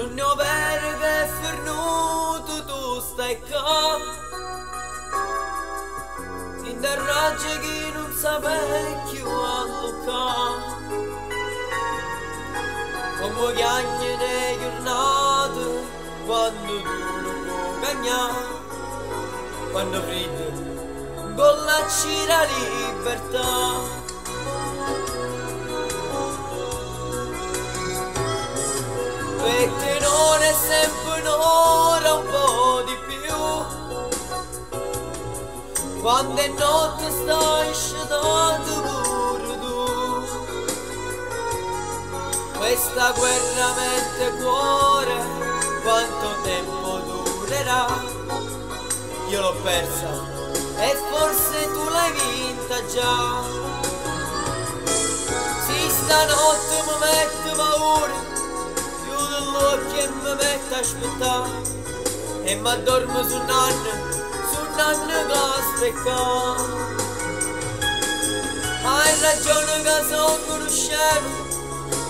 non ne ho vero che è fernuto, tu stai qua. In terraggia chi non sapeva più allocare. Come chiagni le giornate, quando tu non puoi cagnare. Quando freddo, con la cira libertà. Per te non è sempre un'ora, un po' di più. Quando è notte stai scendendo pure tu. Questa guerra mette cuore, quanto tempo durerà? Io l'ho persa e forse tu l'hai vinta già. Sì, stanotte mi mette paura, l'occhio e mi metto a aspettare e mi addormo su un anno che aspetta. Hai ragione che sono conoscevo,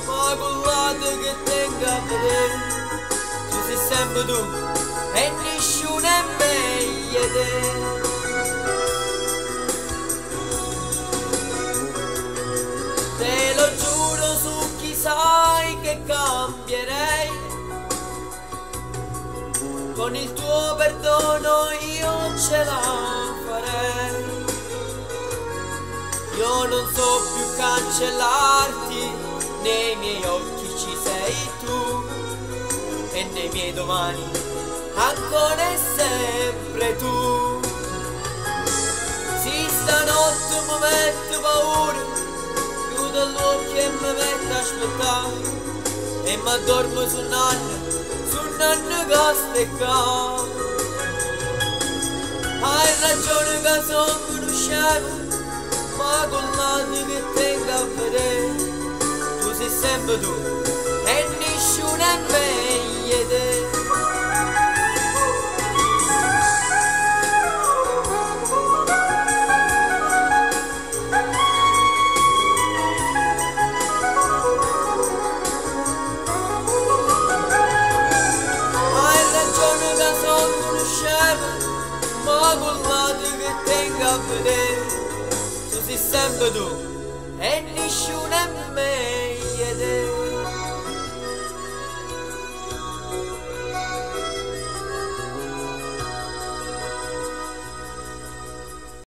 ma con lato che tengo a vedere. Tu sei sempre tu e nessuno è meglio di te. Te lo giuro su chi sai che cambierei. Con il tuo perdono io ce la farei. Io non so più cancellarti, nei miei occhi ci sei tu. E nei miei domani ancora e sempre tu. Sì, stanotte mi metto paura, chiudo l'occhio e mi metto a aspettare e mi addormo su un anno che aspetta. Hai ragione che sono conoscevo, ma con l'anno che tengo a vedere. Tu sei sempre tu e nessuno è meglio di te. Ma con l'altro che tengo a vedere, tu sei sempre tu e nessuno è me.